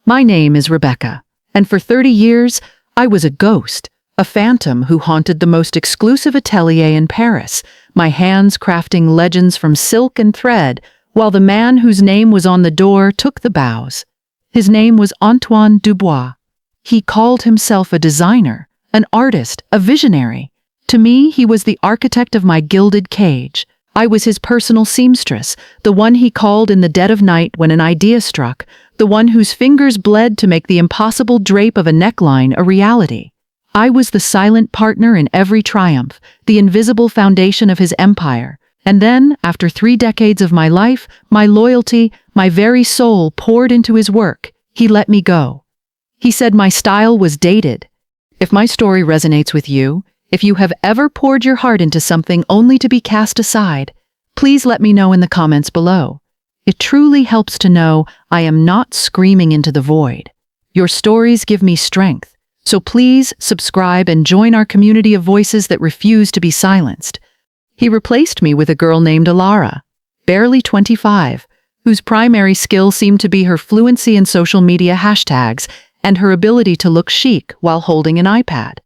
My name is Rebecca, and for 30 years, I was a ghost, a phantom who haunted the most exclusive atelier in Paris, my hands crafting legends from silk and thread, while the man whose name was on the door took the bows. His name was Antoine Dubois. He called himself a designer, an artist, a visionary. To me, he was the architect of my gilded cage. I was his personal seamstress, the one he called in the dead of night when an idea struck, the one whose fingers bled to make the impossible drape of a neckline a reality. I was the silent partner in every triumph, the invisible foundation of his empire. And then, after 3 decades of my life, my loyalty, my very soul poured into his work, he let me go. He said my style was dated. If my story resonates with you, if you have ever poured your heart into something only to be cast aside, please let me know in the comments below. It truly helps to know I am not screaming into the void. Your stories give me strength, so please subscribe and join our community of voices that refuse to be silenced. He replaced me with a girl named Alara, barely 25, whose primary skill seemed to be her fluency in social media hashtags and her ability to look chic while holding an iPad.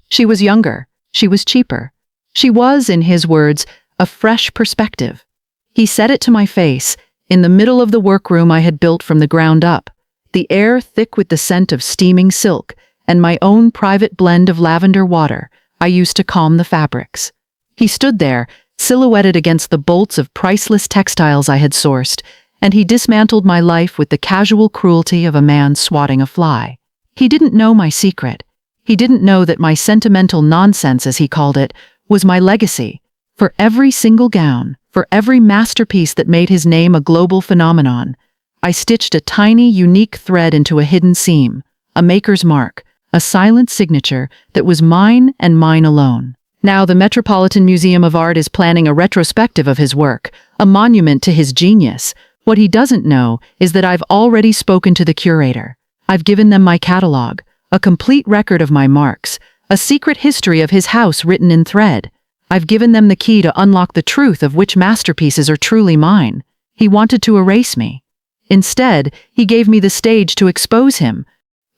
She was younger, she was cheaper. She was, in his words, a fresh perspective. He said it to my face, in the middle of the workroom I had built from the ground up, the air thick with the scent of steaming silk, and my own private blend of lavender water I used to calm the fabrics. He stood there, silhouetted against the bolts of priceless textiles I had sourced, and he dismantled my life with the casual cruelty of a man swatting a fly. He didn't know my secret. He didn't know that my sentimental nonsense, as he called it, was my legacy. For every single gown, for every masterpiece that made his name a global phenomenon, I stitched a tiny, unique thread into a hidden seam, a maker's mark, a silent signature that was mine and mine alone. Now the Metropolitan Museum of Art is planning a retrospective of his work, a monument to his genius. What he doesn't know is that I've already spoken to the curator. I've given them my catalog, a complete record of my marks, a secret history of his house written in thread. I've given them the key to unlock the truth of which masterpieces are truly mine. He wanted to erase me. Instead, he gave me the stage to expose him.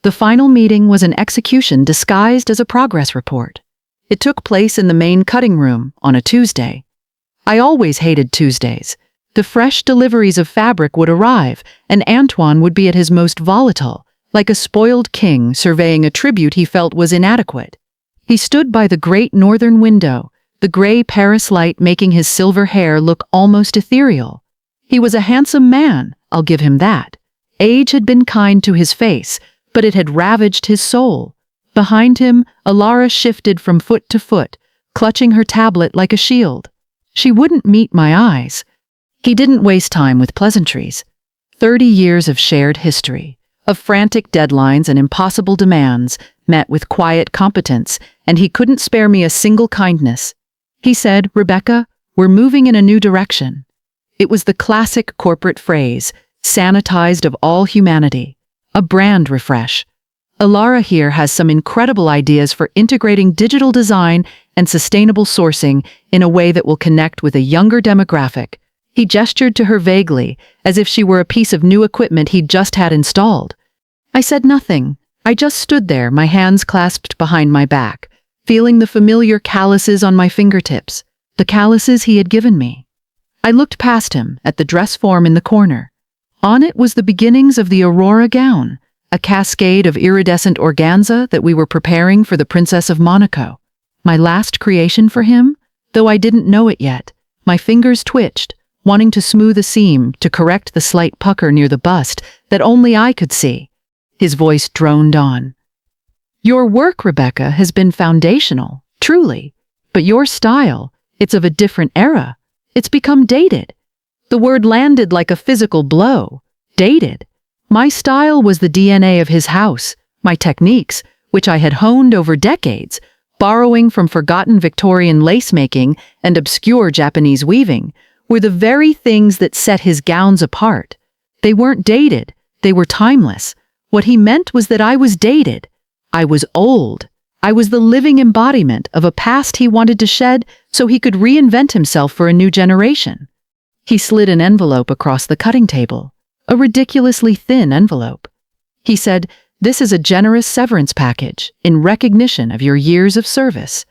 The final meeting was an execution disguised as a progress report. It took place in the main cutting room on a Tuesday. I always hated Tuesdays. The fresh deliveries of fabric would arrive, and Antoine would be at his most volatile, like a spoiled king surveying a tribute he felt was inadequate. He stood by the great northern window, the gray Paris light making his silver hair look almost ethereal. He was a handsome man, I'll give him that. Age had been kind to his face, but it had ravaged his soul. Behind him, Alara shifted from foot to foot, clutching her tablet like a shield. She wouldn't meet my eyes. He didn't waste time with pleasantries. 30 years of shared history, of frantic deadlines and impossible demands, met with quiet competence, and he couldn't spare me a single kindness. He said, "Rebecca, we're moving in a new direction." It was the classic corporate phrase, sanitized of all humanity. A brand refresh. Alara here has some incredible ideas for integrating digital design and sustainable sourcing in a way that will connect with a younger demographic. He gestured to her vaguely, as if she were a piece of new equipment he'd just had installed. I said nothing. I just stood there, my hands clasped behind my back, feeling the familiar calluses on my fingertips, the calluses he had given me. I looked past him, at the dress form in the corner. On it was the beginnings of the Aurora gown, a cascade of iridescent organza that we were preparing for the Princess of Monaco. My last creation for him? Though I didn't know it yet, my fingers twitched, wanting to smooth a seam to correct the slight pucker near the bust that only I could see. His voice droned on. "Your work, Rebecca, has been foundational, truly. But your style, it's of a different era. It's become dated." The word landed like a physical blow. Dated. My style was the DNA of his house. My techniques, which I had honed over decades, borrowing from forgotten Victorian lace-making and obscure Japanese weaving, were the very things that set his gowns apart. They weren't dated, they were timeless. What he meant was that I was dated. I was old. I was the living embodiment of a past he wanted to shed so he could reinvent himself for a new generation. He slid an envelope across the cutting table, a ridiculously thin envelope. He said, "This is a generous severance package in recognition of your years of service."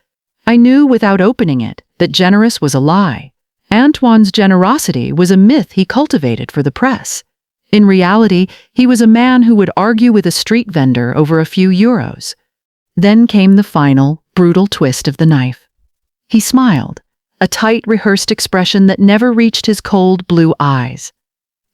I knew without opening it that generous was a lie. Antoine's generosity was a myth he cultivated for the press. In reality, he was a man who would argue with a street vendor over a few euros. Then came the final, brutal twist of the knife. He smiled, a tight, rehearsed expression that never reached his cold blue eyes.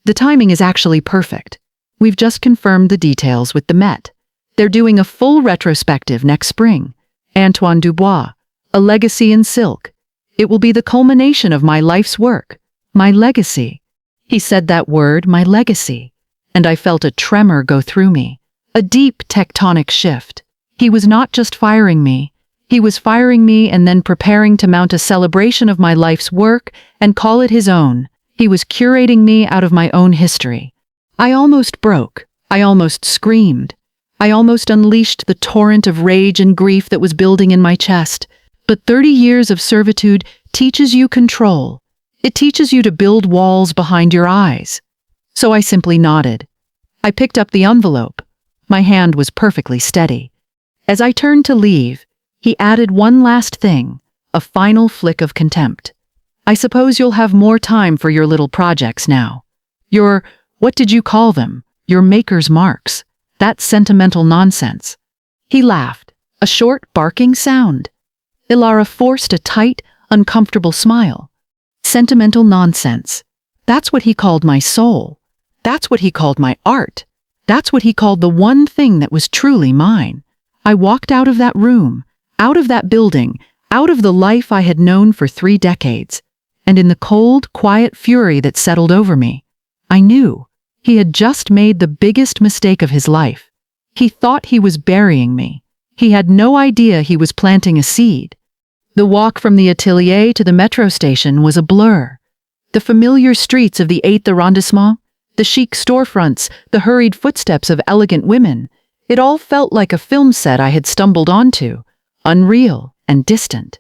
"The timing is actually perfect. We've just confirmed the details with the Met. They're doing a full retrospective next spring. Antoine Dubois, a legacy in silk. It will be the culmination of my life's work, my legacy." He said that word, my legacy, and I felt a tremor go through me, a deep tectonic shift. He was not just firing me. He was firing me and then preparing to mount a celebration of my life's work and call it his own. He was curating me out of my own history. I almost broke. I almost screamed. I almost unleashed the torrent of rage and grief that was building in my chest. But 30 years of servitude teaches you control. It teaches you to build walls behind your eyes. So I simply nodded. I picked up the envelope. My hand was perfectly steady. As I turned to leave, he added one last thing, a final flick of contempt. "I suppose you'll have more time for your little projects now. What did you call them? Your maker's marks. That sentimental nonsense." He laughed, a short, barking sound. Ilara forced a tight, uncomfortable smile. Sentimental nonsense. That's what he called my soul. That's what he called my art. That's what he called the one thing that was truly mine. I walked out of that room, out of that building, out of the life I had known for 3 decades. And in the cold, quiet fury that settled over me, I knew he had just made the biggest mistake of his life. He thought he was burying me. He had no idea he was planting a seed. The walk from the atelier to the metro station was a blur. The familiar streets of the 8th arrondissement, the chic storefronts, the hurried footsteps of elegant women, it all felt like a film set I had stumbled onto, unreal and distant.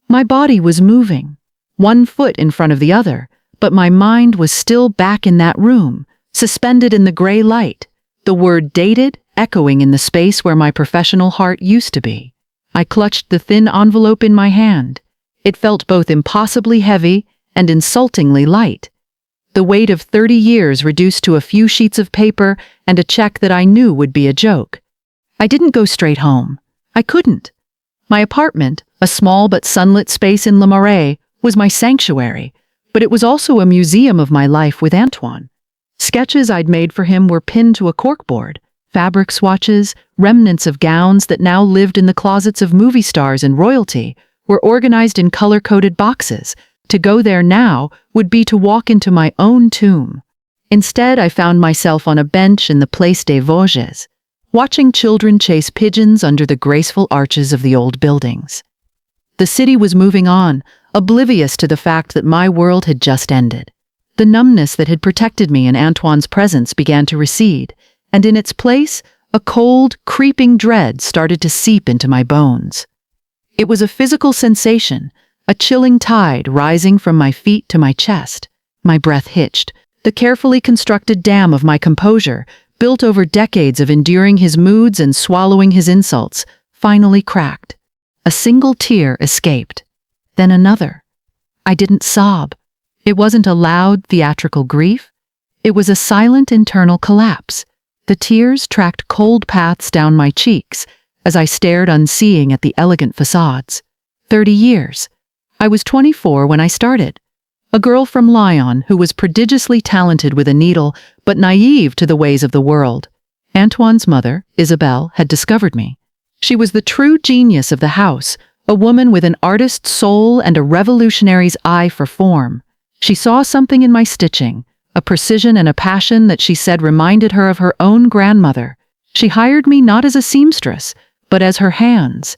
My body was moving, one foot in front of the other, but my mind was still back in that room, suspended in the gray light, the word dated echoing in the space where my professional heart used to be. I clutched the thin envelope in my hand. It felt both impossibly heavy and insultingly light. The weight of 30 years reduced to a few sheets of paper and a check that I knew would be a joke. I didn't go straight home. I couldn't. My apartment, a small but sunlit space in Le Marais, was my sanctuary, but it was also a museum of my life with Antoine. Sketches I'd made for him were pinned to a corkboard. Fabric swatches, remnants of gowns that now lived in the closets of movie stars and royalty, were organized in color-coded boxes. To go there now would be to walk into my own tomb. Instead, I found myself on a bench in the Place des Vosges, watching children chase pigeons under the graceful arches of the old buildings. The city was moving on, oblivious to the fact that my world had just ended. The numbness that had protected me in Antoine's presence began to recede, and in its place, a cold, creeping dread started to seep into my bones. It was a physical sensation, a chilling tide rising from my feet to my chest. My breath hitched. The carefully constructed dam of my composure, built over decades of enduring his moods and swallowing his insults, finally cracked. A single tear escaped. Then another. I didn't sob. It wasn't a loud, theatrical grief. It was a silent internal collapse. The tears tracked cold paths down my cheeks as I stared unseeing at the elegant facades. 30 years. I was 24 when I started. A girl from Lyon who was prodigiously talented with a needle but naive to the ways of the world. Antoine's mother, Isabelle, had discovered me. She was the true genius of the house, a woman with an artist's soul and a revolutionary's eye for form. She saw something in my stitching, a precision and a passion that she said reminded her of her own grandmother. She hired me not as a seamstress, but as her hands.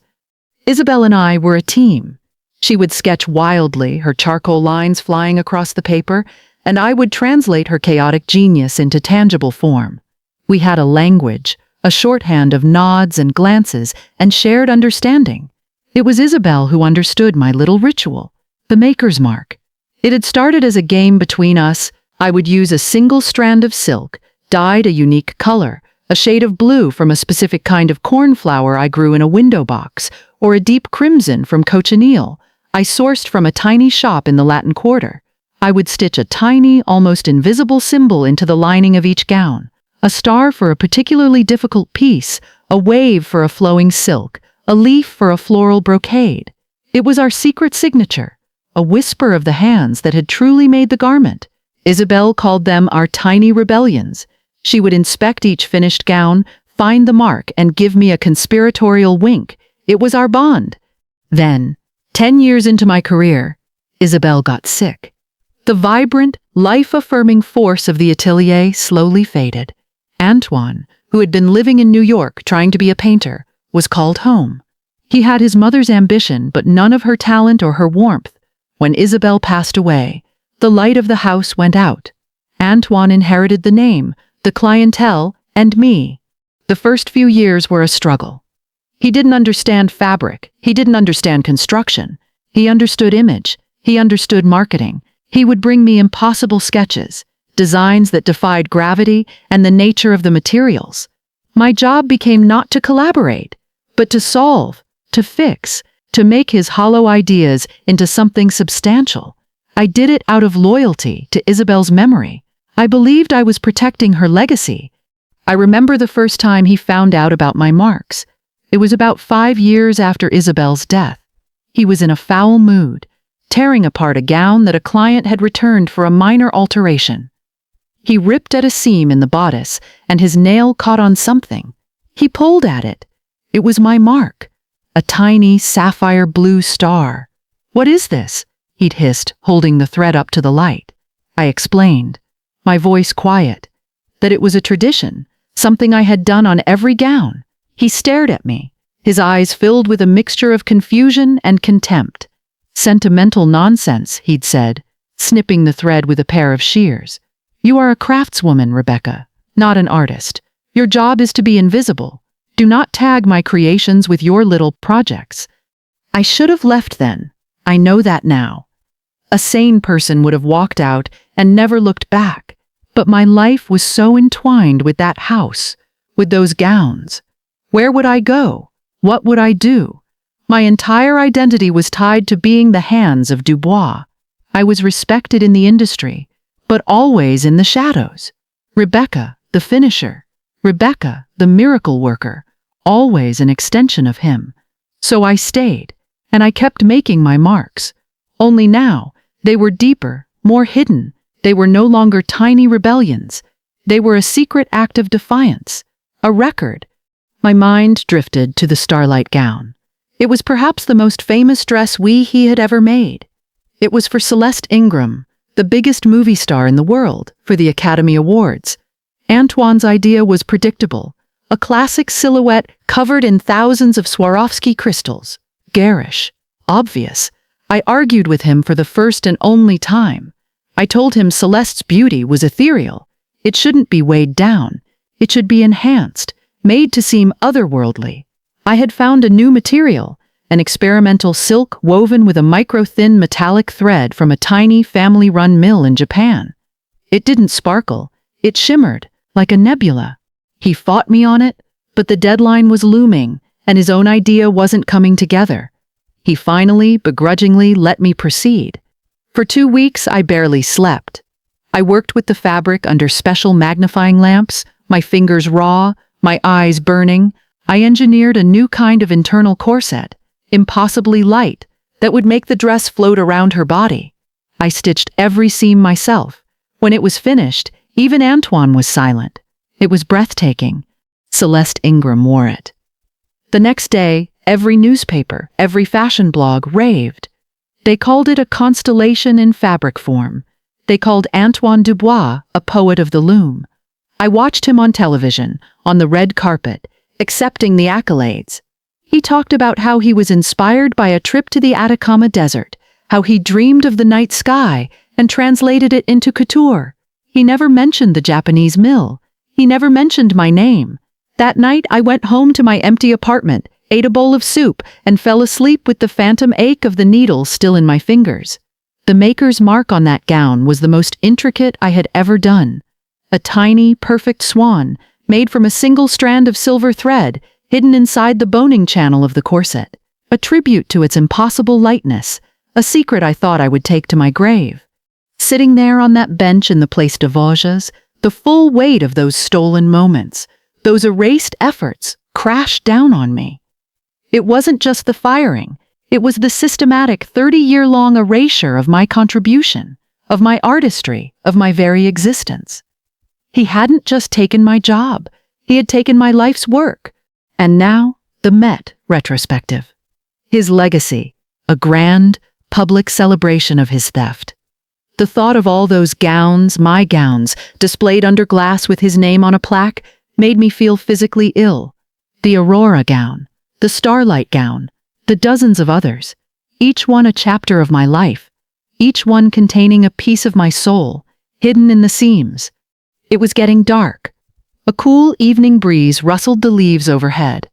Isabelle and I were a team. She would sketch wildly, her charcoal lines flying across the paper, and I would translate her chaotic genius into tangible form. We had a language, a shorthand of nods and glances, and shared understanding. It was Isabelle who understood my little ritual, the maker's mark. It had started as a game between us. I would use a single strand of silk, dyed a unique color, a shade of blue from a specific kind of cornflower I grew in a window box, or a deep crimson from cochineal I sourced from a tiny shop in the Latin Quarter. I would stitch a tiny, almost invisible symbol into the lining of each gown, a star for a particularly difficult piece, a wave for a flowing silk, a leaf for a floral brocade. It was our secret signature, a whisper of the hands that had truly made the garment. Isabel called them our tiny rebellions. She would inspect each finished gown, find the mark, and give me a conspiratorial wink. It was our bond. Then, 10 years into my career, Isabel got sick. The vibrant, life-affirming force of the atelier slowly faded. Antoine, who had been living in New York trying to be a painter, was called home. He had his mother's ambition, but none of her talent or her warmth. When Isabel passed away, the light of the house went out. Antoine inherited the name, the clientele, and me. The first few years were a struggle. He didn't understand fabric. He didn't understand construction. He understood image. He understood marketing. He would bring me impossible sketches, designs that defied gravity and the nature of the materials. My job became not to collaborate, but to solve, to fix, to make his hollow ideas into something substantial. I did it out of loyalty to Isabel's memory. I believed I was protecting her legacy. I remember the first time he found out about my marks. It was about 5 years after Isabel's death. He was in a foul mood, tearing apart a gown that a client had returned for a minor alteration. He ripped at a seam in the bodice, and his nail caught on something. He pulled at it. It was my mark, a tiny sapphire blue star. "What is this?" he'd hissed, holding the thread up to the light. I explained, my voice quiet, that it was a tradition, something I had done on every gown. He stared at me, his eyes filled with a mixture of confusion and contempt. "Sentimental nonsense," he'd said, snipping the thread with a pair of shears. "You are a craftswoman, Rebecca, not an artist. Your job is to be invisible. Do not tag my creations with your little projects." I should have left then. I know that now. A sane person would have walked out and never looked back. But my life was so entwined with that house, with those gowns. Where would I go? What would I do? My entire identity was tied to being the hands of Dubois. I was respected in the industry, but always in the shadows. Rebecca, the finisher. Rebecca, the miracle worker. Always an extension of him. So I stayed, and I kept making my marks. Only now, they were deeper, more hidden. They were no longer tiny rebellions. They were a secret act of defiance. A record. My mind drifted to the starlight gown. It was perhaps the most famous dress he had ever made. It was for Celeste Ingram, the biggest movie star in the world, for the Academy Awards. Antoine's idea was predictable. A classic silhouette covered in thousands of Swarovski crystals. Garish. Obvious. I argued with him for the first and only time. I told him Celeste's beauty was ethereal. It shouldn't be weighed down. It should be enhanced, made to seem otherworldly. I had found a new material, an experimental silk woven with a micro-thin metallic thread from a tiny family-run mill in Japan. It didn't sparkle. It shimmered, like a nebula. He fought me on it, but the deadline was looming, and his own idea wasn't coming together. He finally, begrudgingly, let me proceed. For 2 weeks, I barely slept. I worked with the fabric under special magnifying lamps, my fingers raw, my eyes burning. I engineered a new kind of internal corset, impossibly light, that would make the dress float around her body. I stitched every seam myself. When it was finished, even Antoine was silent. It was breathtaking. Celeste Ingram wore it. The next day, every newspaper, every fashion blog raved. They called it a constellation in fabric form. They called Antoine Dubois a poet of the loom. I watched him on television, on the red carpet, accepting the accolades. He talked about how he was inspired by a trip to the Atacama Desert, how he dreamed of the night sky and translated it into couture. He never mentioned the Japanese mill. He never mentioned my name. That night I went home to my empty apartment, ate a bowl of soup, and fell asleep with the phantom ache of the needle still in my fingers. The maker's mark on that gown was the most intricate I had ever done. A tiny, perfect swan, made from a single strand of silver thread hidden inside the boning channel of the corset, a tribute to its impossible lightness, a secret I thought I would take to my grave. Sitting there on that bench in the Place de Vosges, the full weight of those stolen moments, those erased efforts, crashed down on me. It wasn't just the firing, it was the systematic 30-year-long erasure of my contribution, of my artistry, of my very existence. He hadn't just taken my job, he had taken my life's work. And now, the Met retrospective. His legacy, a grand, public celebration of his theft. The thought of all those gowns, my gowns, displayed under glass with his name on a plaque, made me feel physically ill. The Aurora gown, the Starlight gown, the dozens of others, each one a chapter of my life, each one containing a piece of my soul, hidden in the seams. It was getting dark. A cool evening breeze rustled the leaves overhead.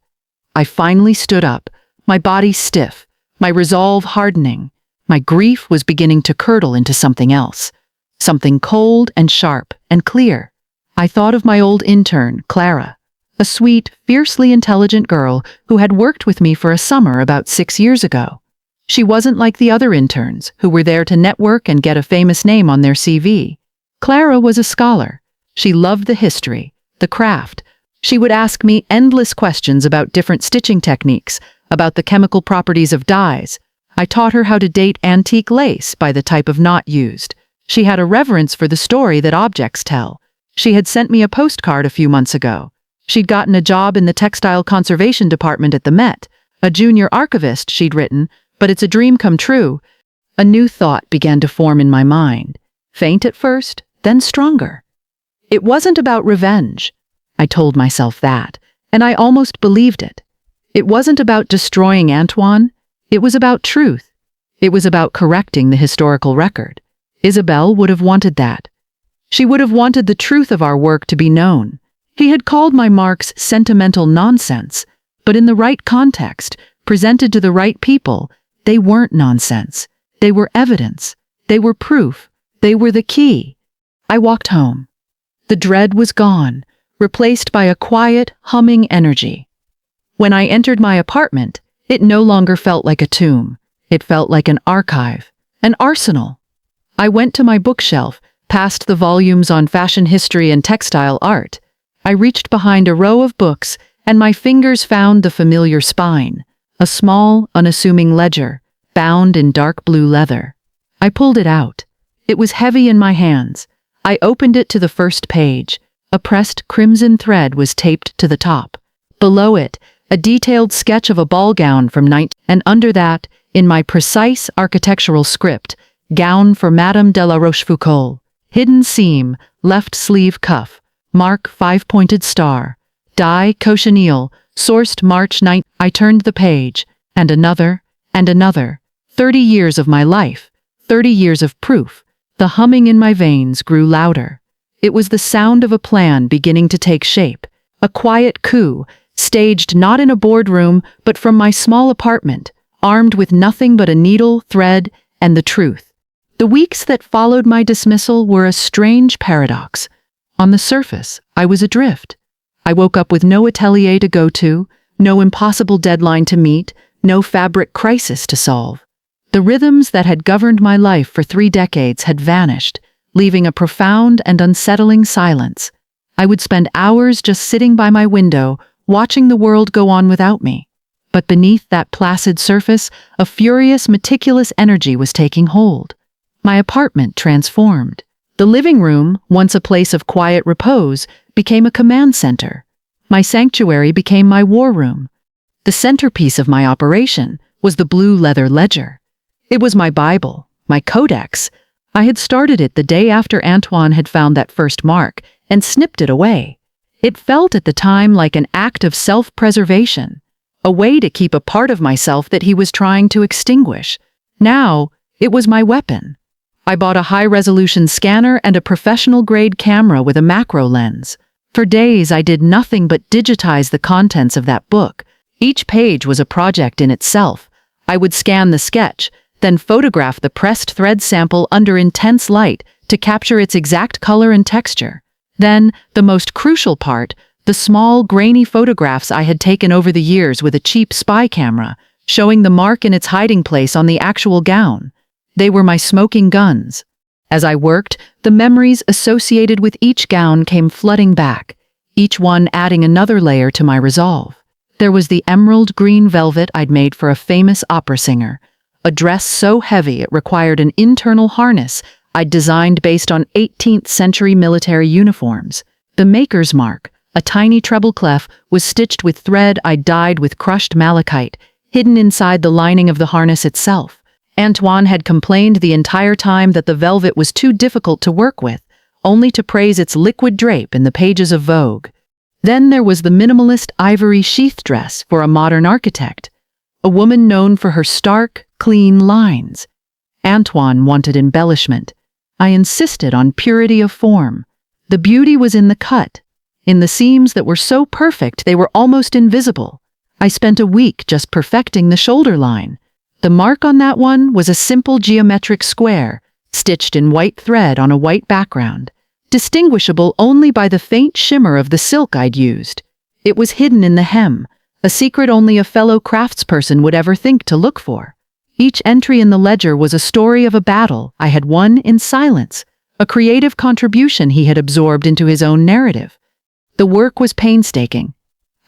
I finally stood up, my body stiff, my resolve hardening. My grief was beginning to curdle into something else, something cold and sharp and clear. I thought of my old intern, Clara, a sweet, fiercely intelligent girl who had worked with me for a summer about 6 years ago. She wasn't like the other interns who were there to network and get a famous name on their CV. Clara was a scholar. She loved the history, the craft. She would ask me endless questions about different stitching techniques, about the chemical properties of dyes. I taught her how to date antique lace by the type of knot used. She had a reverence for the story that objects tell. She had sent me a postcard a few months ago. She'd gotten a job in the textile conservation department at the Met, a junior archivist, she'd written, but it's a dream come true. A new thought began to form in my mind, faint at first, then stronger. It wasn't about revenge. I told myself that, and I almost believed it. It wasn't about destroying Antoine. It was about truth. It was about correcting the historical record. Isabelle would have wanted that. She would have wanted the truth of our work to be known. He had called my marks sentimental nonsense, but in the right context, presented to the right people, they weren't nonsense. They were evidence. They were proof. They were the key. I walked home. The dread was gone, replaced by a quiet, humming energy. When I entered my apartment, it no longer felt like a tomb. It felt like an archive, an arsenal. I went to my bookshelf, past the volumes on fashion history and textile art. I reached behind a row of books, and my fingers found the familiar spine, a small, unassuming ledger, bound in dark blue leather. I pulled it out. It was heavy in my hands. I opened it to the first page. A pressed crimson thread was taped to the top. Below it, a detailed sketch of a ball gown from and under that, in my precise architectural script, gown for Madame de la Rochefoucauld, hidden seam, left sleeve cuff, mark 5-pointed star, dye cochineal, sourced March 9. I turned the page, and another, 30 years of my life, 30 years of proof. The humming in my veins grew louder. It was the sound of a plan beginning to take shape, a quiet coup, staged not in a boardroom, but from my small apartment, armed with nothing but a needle, thread, and the truth. The weeks that followed my dismissal were a strange paradox. On the surface, I was adrift. I woke up with no atelier to go to, no impossible deadline to meet, no fabric crisis to solve. The rhythms that had governed my life for 3 decades had vanished, leaving a profound and unsettling silence. I would spend hours just sitting by my window, watching the world go on without me. But beneath that placid surface, a furious, meticulous energy was taking hold. My apartment transformed. The living room, once a place of quiet repose, became a command center. My sanctuary became my war room. The centerpiece of my operation was the blue leather ledger. It was my Bible, my codex. I had started it the day after Antoine had found that first mark and snipped it away. It felt at the time like an act of self-preservation, a way to keep a part of myself that he was trying to extinguish. Now, it was my weapon. I bought a high-resolution scanner and a professional-grade camera with a macro lens. For days, I did nothing but digitize the contents of that book. Each page was a project in itself. I would scan the sketch, then photograph the pressed thread sample under intense light to capture its exact color and texture. Then, the most crucial part, The small, grainy photographs I had taken over the years with a cheap spy camera, showing the mark in its hiding place on the actual gown. They were my smoking guns. As I worked, the memories associated with each gown came flooding back, each one adding another layer to my resolve. There was the emerald green velvet I'd made for a famous opera singer, a dress so heavy it required an internal harness I'd designed based on 18th century military uniforms. The maker's mark, a tiny treble clef, was stitched with thread I'd dyed with crushed malachite, hidden inside the lining of the harness itself. Antoine had complained the entire time that the velvet was too difficult to work with, only to praise its liquid drape in the pages of Vogue. Then there was the minimalist ivory sheath dress for a modern architect, a woman known for her stark, clean lines. Antoine wanted embellishment. I insisted on purity of form. The beauty was in the cut, in the seams that were so perfect they were almost invisible. I spent a week just perfecting the shoulder line. The mark on that one was a simple geometric square, stitched in white thread on a white background, distinguishable only by the faint shimmer of the silk I'd used. It was hidden in the hem, a secret only a fellow craftsperson would ever think to look for. Each entry in the ledger was a story of a battle I had won in silence, a creative contribution he had absorbed into his own narrative. The work was painstaking.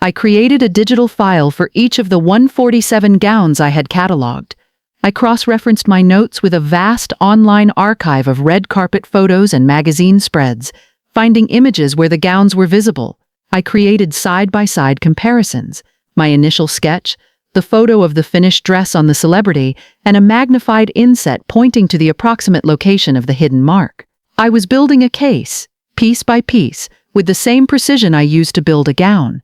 I created a digital file for each of the 147 gowns I had cataloged. I cross-referenced my notes with a vast online archive of red carpet photos and magazine spreads, finding images where the gowns were visible. I created side-by-side comparisons, my initial sketch, the photo of the finished dress on the celebrity, and a magnified inset pointing to the approximate location of the hidden mark. I was building a case, piece by piece, with the same precision I used to build a gown.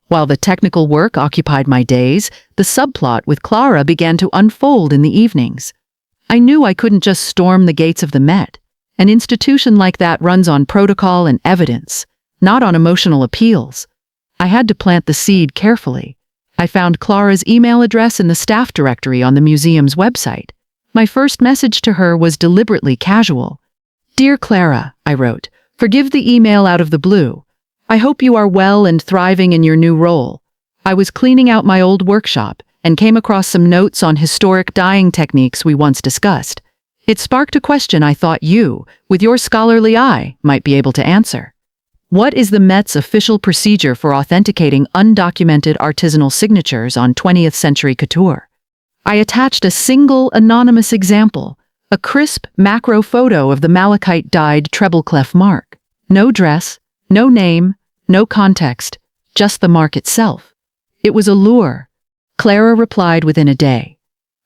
While the technical work occupied my days, the subplot with Clara began to unfold in the evenings. I knew I couldn't just storm the gates of the Met. An institution like that runs on protocol and evidence, not on emotional appeals. I had to plant the seed carefully. I found Clara's email address in the staff directory on the museum's website. My first message to her was deliberately casual. "Dear Clara," I wrote, "forgive the email out of the blue. I hope you are well and thriving in your new role. I was cleaning out my old workshop and came across some notes on historic dyeing techniques we once discussed. It sparked a question I thought you, with your scholarly eye, might be able to answer. What is the Met's official procedure for authenticating undocumented artisanal signatures on 20th century couture?" I attached a single anonymous example, a crisp macro photo of the malachite-dyed treble clef mark. No dress, no name, no context, just the mark itself. It was a lure. Clara replied within a day.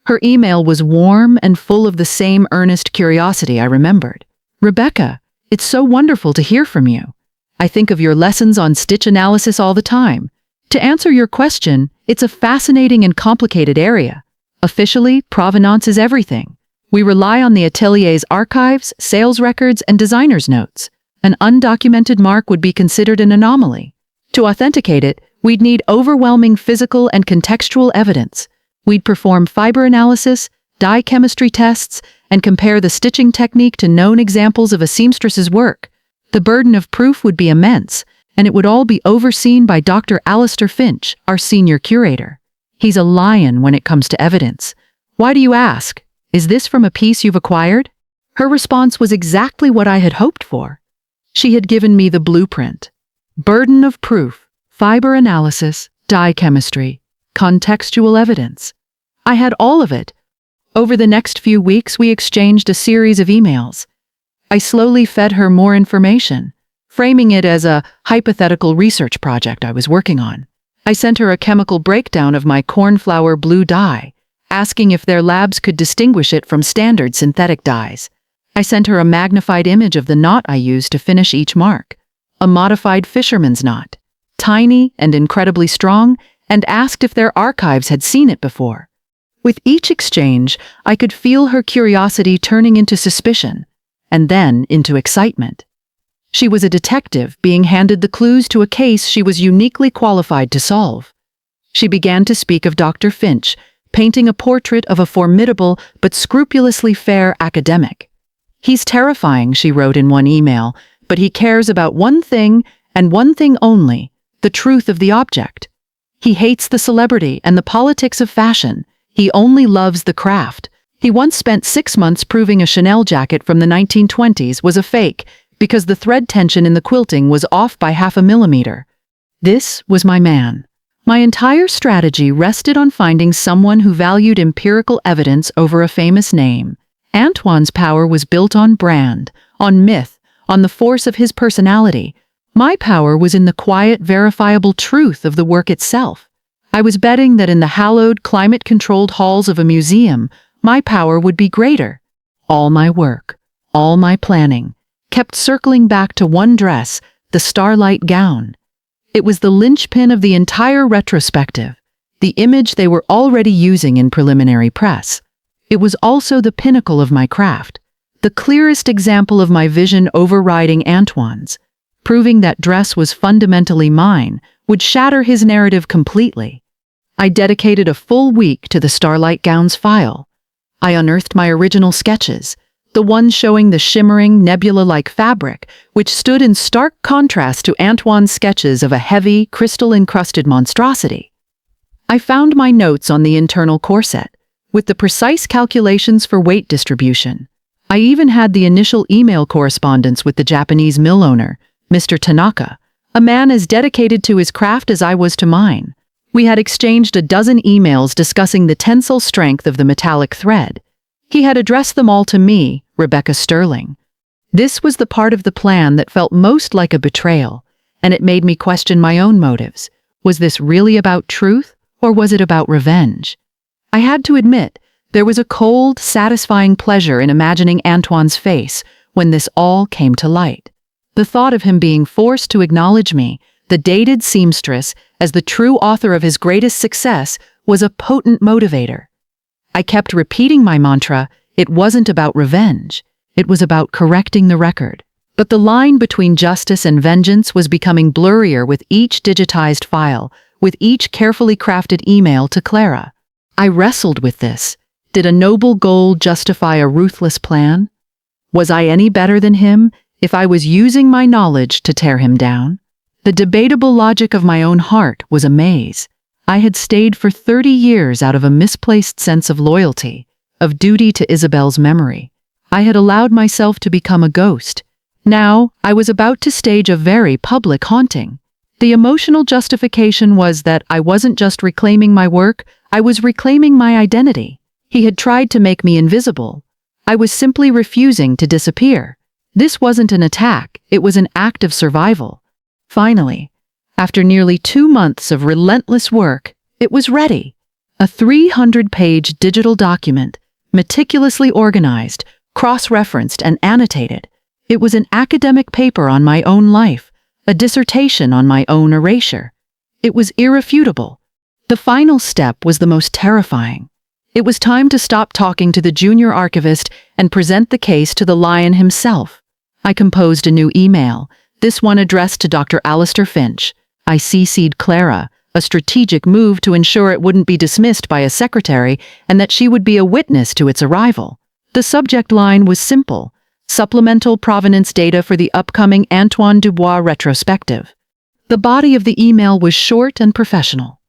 Her email was warm and full of the same earnest curiosity I remembered. "Rebecca, it's so wonderful to hear from you. I think of your lessons on stitch analysis all the time. To answer your question, it's a fascinating and complicated area. Officially, provenance is everything. We rely on the atelier's archives, sales records, and designer's notes. An undocumented mark would be considered an anomaly. To authenticate it, we'd need overwhelming physical and contextual evidence. We'd perform fiber analysis, dye chemistry tests, and compare the stitching technique to known examples of a seamstress's work. The burden of proof would be immense, and it would all be overseen by Dr. Alistair Finch, our senior curator. He's a lion when it comes to evidence. Why do you ask? Is this from a piece you've acquired? Her response was exactly what I had hoped for. She had given me the blueprint. Burden of proof, fiber analysis, dye chemistry, contextual evidence. I had all of it. Over the next few weeks, we exchanged a series of emails. I slowly fed her more information, framing it as a hypothetical research project I was working on. I sent her a chemical breakdown of my cornflower blue dye, asking if their labs could distinguish it from standard synthetic dyes. I sent her a magnified image of the knot I used to finish each mark, a modified fisherman's knot, tiny and incredibly strong, and asked if their archives had seen it before. With each exchange, I could feel her curiosity turning into suspicion, and then into excitement. She was a detective being handed the clues to a case she was uniquely qualified to solve. She began to speak of Dr. Finch, painting a portrait of a formidable but scrupulously fair academic. "He's terrifying," she wrote in one email, "but he cares about one thing and one thing only, the truth of the object. He hates the celebrity and the politics of fashion. He only loves the craft. He once spent 6 months proving a Chanel jacket from the 1920s was a fake because the thread tension in the quilting was off by 0.5 millimeter. This was my man. My entire strategy rested on finding someone who valued empirical evidence over a famous name. Antoine's power was built on brand, on myth, on the force of his personality. My power was in the quiet, verifiable truth of the work itself. I was betting that in the hallowed, climate-controlled halls of a museum, my power would be greater. All my work, all my planning, kept circling back to one dress, the starlight gown. It was the linchpin of the entire retrospective, the image they were already using in preliminary press. It was also the pinnacle of my craft, the clearest example of my vision overriding Antoine's. Proving that dress was fundamentally mine would shatter his narrative completely. I dedicated a full week to the starlight gown's file. I unearthed my original sketches, the ones showing the shimmering, nebula-like fabric, which stood in stark contrast to Antoine's sketches of a heavy, crystal-encrusted monstrosity. I found my notes on the internal corset, with the precise calculations for weight distribution. I even had the initial email correspondence with the Japanese mill owner, Mr. Tanaka, a man as dedicated to his craft as I was to mine. We had exchanged a dozen emails discussing the tensile strength of the metallic thread. He had addressed them all to me, Rebecca Sterling. This was the part of the plan that felt most like a betrayal, and it made me question my own motives. Was this really about truth, or was it about revenge? I had to admit, there was a cold, satisfying pleasure in imagining Antoine's face when this all came to light. The thought of him being forced to acknowledge me, the dated seamstress, as the true author of his greatest success was a potent motivator. I kept repeating my mantra, it wasn't about revenge, it was about correcting the record. But the line between justice and vengeance was becoming blurrier with each digitized file, with each carefully crafted email to Clara. I wrestled with this. Did a noble goal justify a ruthless plan? Was I any better than him if I was using my knowledge to tear him down? The debatable logic of my own heart was a maze. I had stayed for 30 years out of a misplaced sense of loyalty, of duty to Isabel's memory. I had allowed myself to become a ghost. Now, I was about to stage a very public haunting. The emotional justification was that I wasn't just reclaiming my work, I was reclaiming my identity. He had tried to make me invisible. I was simply refusing to disappear. This wasn't an attack, it was an act of survival. Finally, after nearly 2 months of relentless work, it was ready. A 300-page digital document, meticulously organized, cross-referenced, and annotated. It was an academic paper on my own life, a dissertation on my own erasure. It was irrefutable. The final step was the most terrifying. It was time to stop talking to the junior archivist and present the case to the lion himself. I composed a new email, this one addressed to Dr. Alistair Finch. I CC'd Clara, a strategic move to ensure it wouldn't be dismissed by a secretary and that she would be a witness to its arrival. The subject line was simple: supplemental provenance data for the upcoming Antoine Dubois retrospective. The body of the email was short and professional.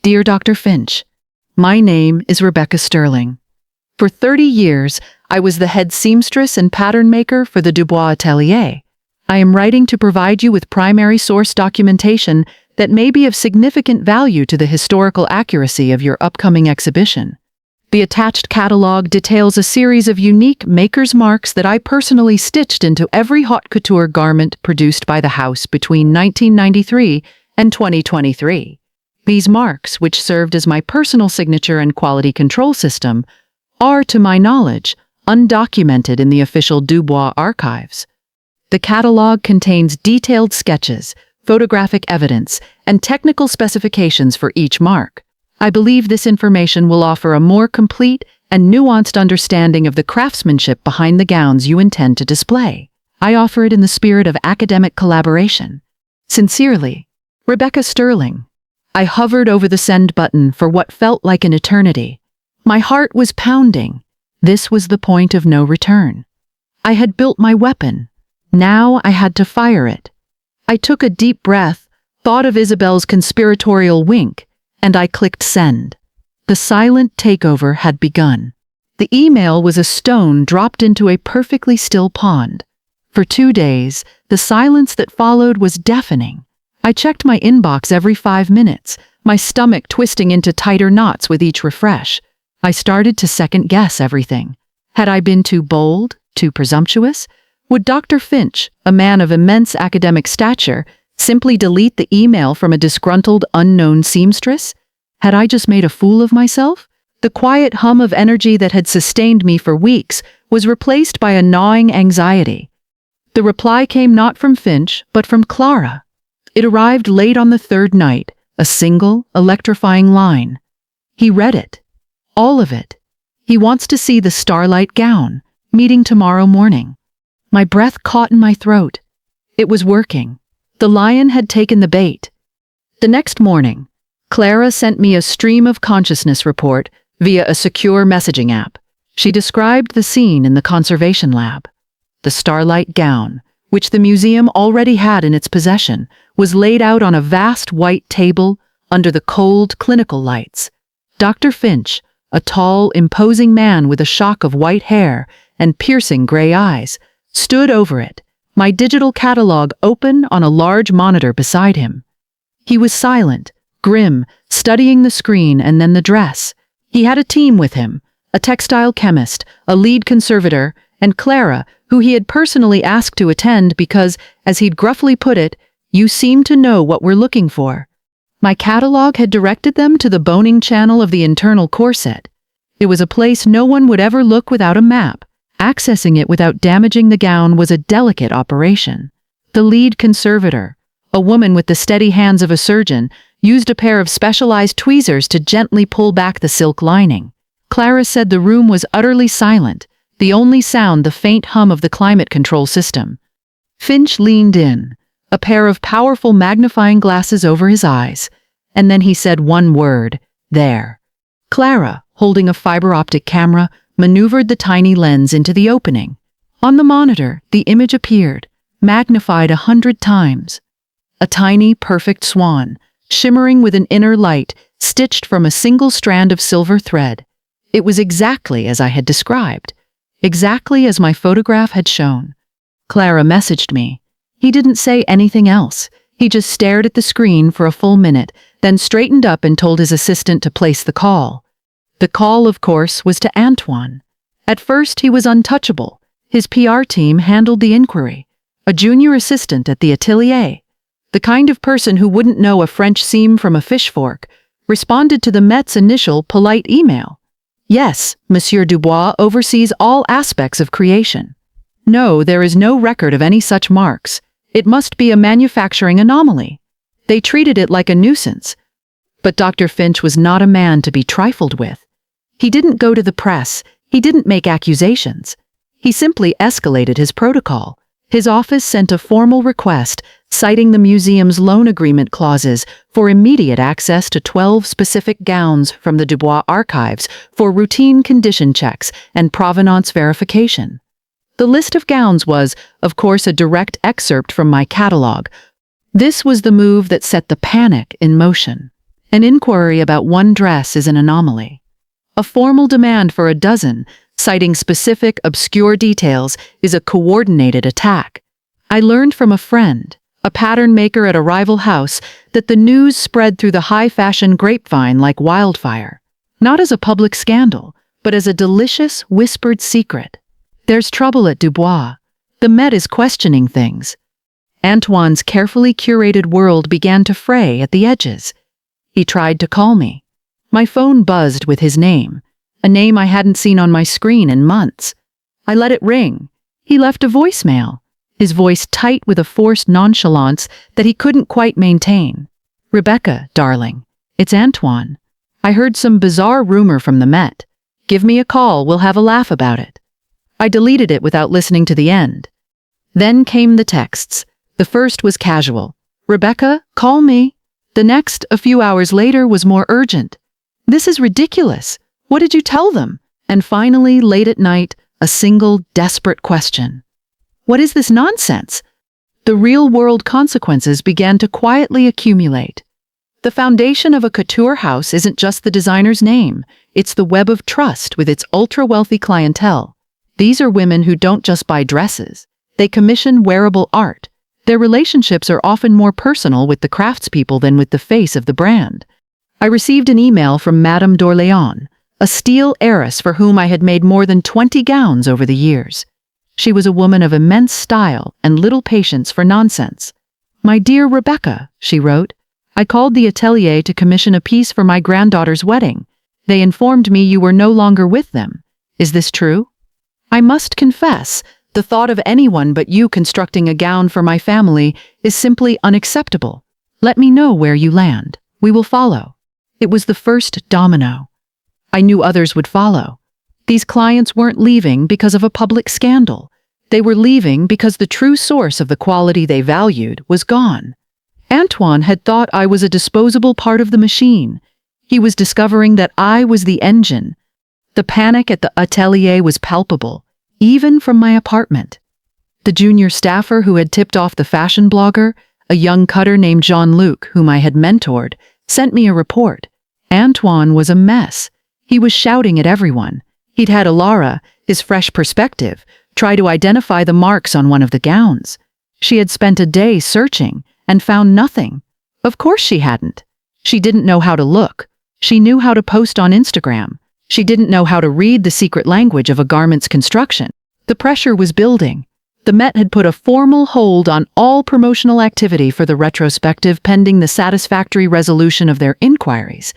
Dear Dr. Finch, my name is Rebecca Sterling. For 30 years, I was the head seamstress and pattern maker for the Dubois Atelier. I am writing to provide you with primary source documentation that may be of significant value to the historical accuracy of your upcoming exhibition. The attached catalog details a series of unique maker's marks that I personally stitched into every haute couture garment produced by the house between 1993 and 2023. These marks, which served as my personal signature and quality control system, are, to my knowledge, undocumented in the official Dubois archives. The catalog contains detailed sketches, photographic evidence, and technical specifications for each mark. I believe this information will offer a more complete and nuanced understanding of the craftsmanship behind the gowns you intend to display. I offer it in the spirit of academic collaboration. Sincerely, Rebecca Sterling. I hovered over the send button for what felt like an eternity. My heart was pounding. This was the point of no return. I had built my weapon. Now I had to fire it. I took a deep breath, thought of Isabel's conspiratorial wink, and I clicked send. The silent takeover had begun. The email was a stone dropped into a perfectly still pond. For 2 days, the silence that followed was deafening. I checked my inbox every 5 minutes, my stomach twisting into tighter knots with each refresh. I started to second-guess everything. Had I been too bold, too presumptuous? Would Dr. Finch, a man of immense academic stature, simply delete the email from a disgruntled, unknown seamstress? Had I just made a fool of myself? The quiet hum of energy that had sustained me for weeks was replaced by a gnawing anxiety. The reply came not from Finch, but from Clara. It arrived late on the 3rd night, a single, electrifying line. He read it. All of it. He wants to see the starlight gown, meeting tomorrow morning. My breath caught in my throat. It was working. The lion had taken the bait. The next morning, Clara sent me a stream of consciousness report via a secure messaging app. She described the scene in the conservation lab. The starlight gown, which the museum already had in its possession, was laid out on a vast white table under the cold clinical lights. Dr. Finch, a tall, imposing man with a shock of white hair and piercing gray eyes, stood over it, my digital catalog open on a large monitor beside him. He was silent, grim, studying the screen and then the dress. He had a team with him, a textile chemist, a lead conservator, and Clara, who he had personally asked to attend because, as he'd gruffly put it, "You seem to know what we're looking for." My catalog had directed them to the boning channel of the internal corset. It was a place no one would ever look without a map. Accessing it without damaging the gown was a delicate operation. The lead conservator, a woman with the steady hands of a surgeon, used a pair of specialized tweezers to gently pull back the silk lining. Clara said the room was utterly silent, the only sound the faint hum of the climate control system. Finch leaned in, a pair of powerful magnifying glasses over his eyes, and then he said one word, "There." Clara, holding a fiber optic camera, maneuvered the tiny lens into the opening. On the monitor, the image appeared, magnified 100 times. A tiny, perfect swan, shimmering with an inner light, stitched from a single strand of silver thread. It was exactly as I had described, exactly as my photograph had shown. Clara messaged me. He didn't say anything else. He just stared at the screen for a full minute, then straightened up and told his assistant to place the call. The call, of course, was to Antoine. At first, he was untouchable. His PR team handled the inquiry. A junior assistant at the atelier, the kind of person who wouldn't know a French seam from a fish fork, responded to the Met's initial polite email. "Yes, Monsieur Dubois oversees all aspects of creation. No, there is no record of any such marks. It must be a manufacturing anomaly." They treated it like a nuisance. But Dr. Finch was not a man to be trifled with. He didn't go to the press. He didn't make accusations. He simply escalated his protocol. His office sent a formal request, citing the museum's loan agreement clauses, for immediate access to 12 specific gowns from the Dubois archives for routine condition checks and provenance verification. The list of gowns was, of course, a direct excerpt from my catalog. This was the move that set the panic in motion. An inquiry about one dress is an anomaly. A formal demand for a dozen, citing specific, obscure details, is a coordinated attack. I learned from a friend, a pattern maker at a rival house, that the news spread through the high-fashion grapevine like wildfire, not as a public scandal, but as a delicious, whispered secret. There's trouble at Dubois. The Met is questioning things. Antoine's carefully curated world began to fray at the edges. He tried to call me. My phone buzzed with his name, a name I hadn't seen on my screen in months. I let it ring. He left a voicemail, his voice tight with a forced nonchalance that he couldn't quite maintain. "Rebecca, darling, it's Antoine. I heard some bizarre rumor from the Met. Give me a call, we'll have a laugh about it." I deleted it without listening to the end. Then came the texts. The first was casual. "Rebecca, call me." The next, a few hours later, was more urgent. "This is ridiculous. What did you tell them?" And finally, late at night, a single, desperate question. "What is this nonsense?" The real-world consequences began to quietly accumulate. The foundation of a couture house isn't just the designer's name, it's the web of trust with its ultra-wealthy clientele. These are women who don't just buy dresses, they commission wearable art. Their relationships are often more personal with the craftspeople than with the face of the brand. I received an email from Madame d'Orléans, a steel heiress for whom I had made more than 20 gowns over the years. She was a woman of immense style and little patience for nonsense. "My dear Rebecca," she wrote, "I called the atelier to commission a piece for my granddaughter's wedding. They informed me you were no longer with them. Is this true? I must confess, the thought of anyone but you constructing a gown for my family is simply unacceptable. Let me know where you land. We will follow." It was the first domino. I knew others would follow. These clients weren't leaving because of a public scandal. They were leaving because the true source of the quality they valued was gone. Antoine had thought I was a disposable part of the machine. He was discovering that I was the engine. The panic at the atelier was palpable, even from my apartment. The junior staffer who had tipped off the fashion blogger, a young cutter named Jean-Luc, whom I had mentored, sent me a report. Antoine was a mess. He was shouting at everyone. He'd had Alara, his fresh perspective, try to identify the marks on one of the gowns. She had spent a day searching and found nothing. Of course she hadn't. She didn't know how to look. She knew how to post on Instagram. She didn't know how to read the secret language of a garment's construction. The pressure was building. The Met had put a formal hold on all promotional activity for the retrospective pending the satisfactory resolution of their inquiries.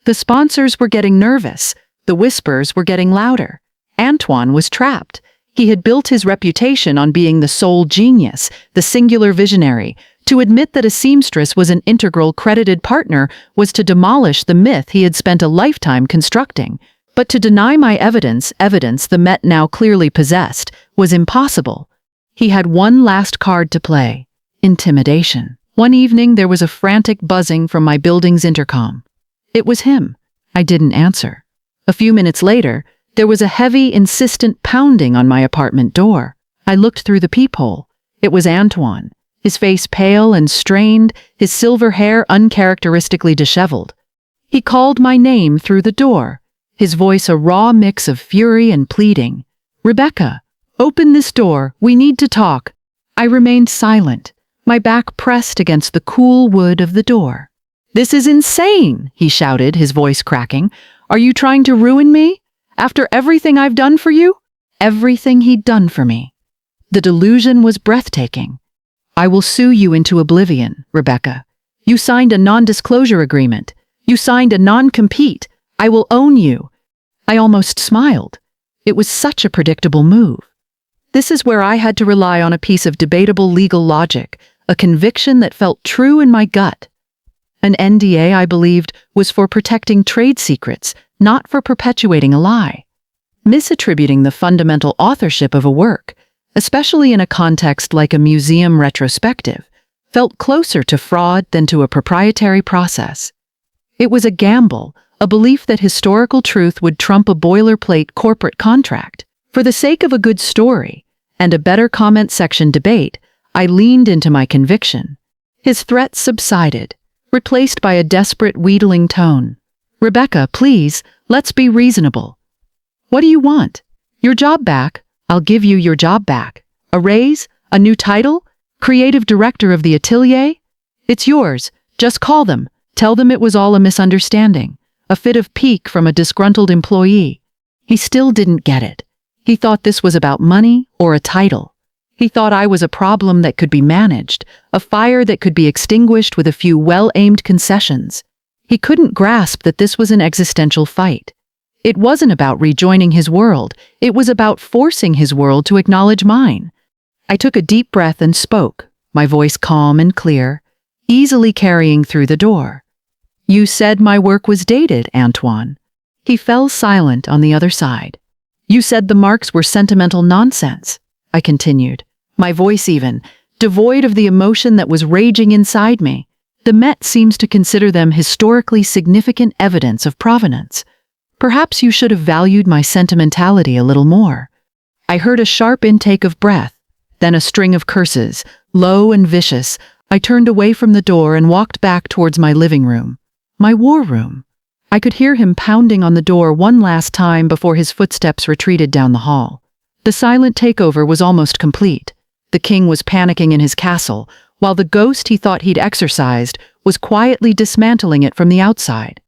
The sponsors were getting nervous. The whispers were getting louder. Antoine was trapped. He had built his reputation on being the sole genius, the singular visionary. To admit that a seamstress was an integral credited partner was to demolish the myth he had spent a lifetime constructing. But to deny my evidence the Met now clearly possessed, was impossible. He had one last card to play: intimidation. One evening there was a frantic buzzing from my building's intercom. It was him. I didn't answer. A few minutes later, there was a heavy, insistent pounding on my apartment door. I looked through the peephole. It was Antoine, his face pale and strained, his silver hair uncharacteristically disheveled. He called my name through the door, his voice a raw mix of fury and pleading. "Rebecca, open this door. We need to talk." I remained silent, my back pressed against the cool wood of the door. "This is insane," he shouted, his voice cracking. "Are you trying to ruin me? After everything I've done for you?" Everything he'd done for me. The delusion was breathtaking. "I will sue you into oblivion, Rebecca. You signed a non-disclosure agreement. You signed a non-compete. I will own you." I almost smiled. It was such a predictable move. This is where I had to rely on a piece of debatable legal logic, a conviction that felt true in my gut. An NDA, I believed, was for protecting trade secrets, not for perpetuating a lie. Misattributing the fundamental authorship of a work, especially in a context like a museum retrospective, felt closer to fraud than to a proprietary process. It was a gamble, a belief that historical truth would trump a boilerplate corporate contract. For the sake of a good story and a better comment section debate, I leaned into my conviction. His threats subsided, replaced by a desperate, wheedling tone. "Rebecca, please, let's be reasonable. What do you want? Your job back? I'll give you your job back. A raise? A new title? Creative director of the atelier? It's yours. Just call them. Tell them it was all a misunderstanding, a fit of pique from a disgruntled employee." He still didn't get it. He thought this was about money or a title. He thought I was a problem that could be managed, a fire that could be extinguished with a few well-aimed concessions. He couldn't grasp that this was an existential fight. It wasn't about rejoining his world, it was about forcing his world to acknowledge mine. I took a deep breath and spoke, my voice calm and clear, easily carrying through the door. "You said my work was dated, Antoine." He fell silent on the other side. "You said the marks were sentimental nonsense," I continued, my voice even, devoid of the emotion that was raging inside me. "The Met seems to consider them historically significant evidence of provenance. Perhaps you should have valued my sentimentality a little more." I heard a sharp intake of breath, then a string of curses, Low and vicious, I turned away from the door and walked back towards my living room. My war room. I could hear him pounding on the door one last time before his footsteps retreated down the hall. The silent takeover was almost complete. The king was panicking in his castle, while the ghost he thought he'd exorcised was quietly dismantling it from the outside.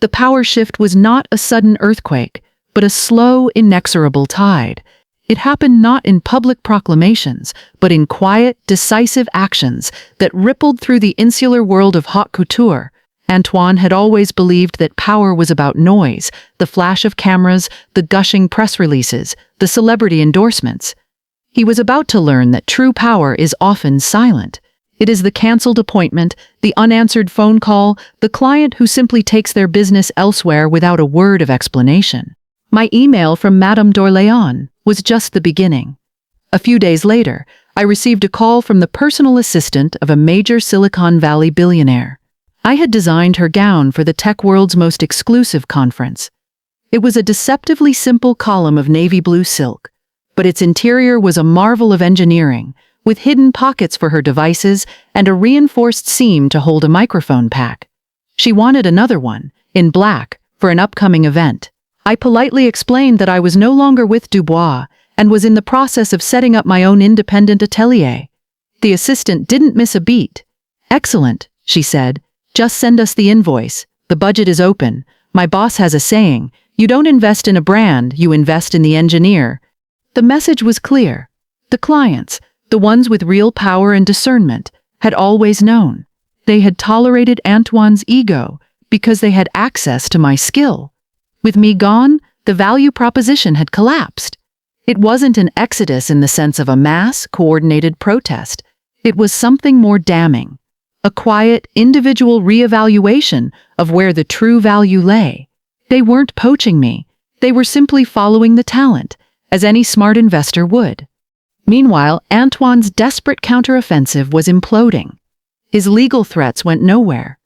The power shift was not a sudden earthquake, but a slow, inexorable tide. It happened not in public proclamations, but in quiet, decisive actions that rippled through the insular world of haute couture. Antoine had always believed that power was about noise, the flash of cameras, the gushing press releases, the celebrity endorsements. He was about to learn that true power is often silent. It is the cancelled appointment, the unanswered phone call, the client who simply takes their business elsewhere without a word of explanation. My email from Madame d'Orléans was just the beginning. A few days later, I received a call from the personal assistant of a major Silicon Valley billionaire. I had designed her gown for the tech world's most exclusive conference. It was a deceptively simple column of navy blue silk, but its interior was a marvel of engineering, with hidden pockets for her devices and a reinforced seam to hold a microphone pack. She wanted another one, in black, for an upcoming event. I politely explained that I was no longer with Dubois and was in the process of setting up my own independent atelier. The assistant didn't miss a beat. "Excellent," she said. "Just send us the invoice. The budget is open. My boss has a saying, you don't invest in a brand, you invest in the engineer." The message was clear. The clients, the ones with real power and discernment, had always known. They had tolerated Antoine's ego because they had access to my skill. With me gone, the value proposition had collapsed. It wasn't an exodus in the sense of a mass, coordinated protest. It was something more damning. A quiet, individual reevaluation of where the true value lay. They weren't poaching me. They were simply following the talent, as any smart investor would. Meanwhile, Antoine's desperate counteroffensive was imploding. His legal threats went nowhere.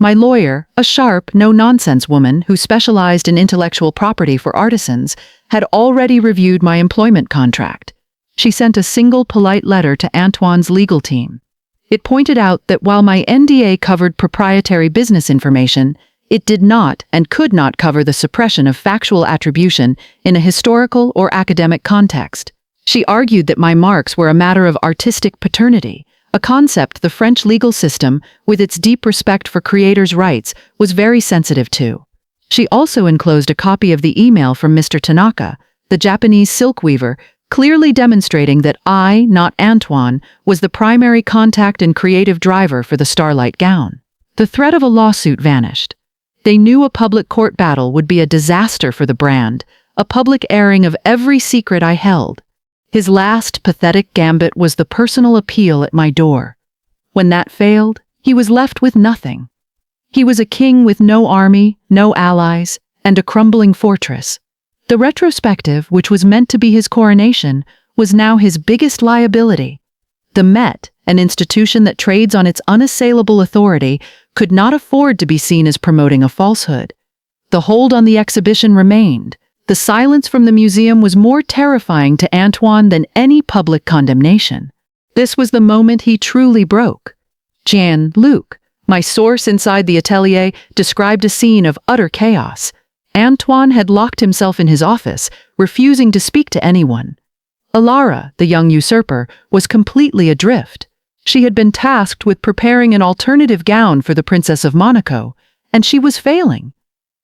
My lawyer, a sharp, no-nonsense woman who specialized in intellectual property for artisans, had already reviewed my employment contract. She sent a single polite letter to Antoine's legal team. It pointed out that while my NDA covered proprietary business information, it did not and could not cover the suppression of factual attribution in a historical or academic context. She argued that my marks were a matter of artistic paternity, a concept the French legal system, with its deep respect for creators' rights, was very sensitive to. She also enclosed a copy of the email from Mr. Tanaka, the Japanese silk weaver, clearly demonstrating that I, not Antoine, was the primary contact and creative driver for the Starlight gown. The threat of a lawsuit vanished. They knew a public court battle would be a disaster for the brand, a public airing of every secret I held. His last pathetic gambit was the personal appeal at my door. When that failed, he was left with nothing. He was a king with no army, no allies, and a crumbling fortress. The retrospective, which was meant to be his coronation, was now his biggest liability. The Met, an institution that trades on its unassailable authority, could not afford to be seen as promoting a falsehood. The hold on the exhibition remained. The silence from the museum was more terrifying to Antoine than any public condemnation. This was the moment he truly broke. Jean-Luc, my source inside the atelier, described a scene of utter chaos. Antoine had locked himself in his office, refusing to speak to anyone. Alara, the young usurper, was completely adrift. She had been tasked with preparing an alternative gown for the Princess of Monaco, and she was failing.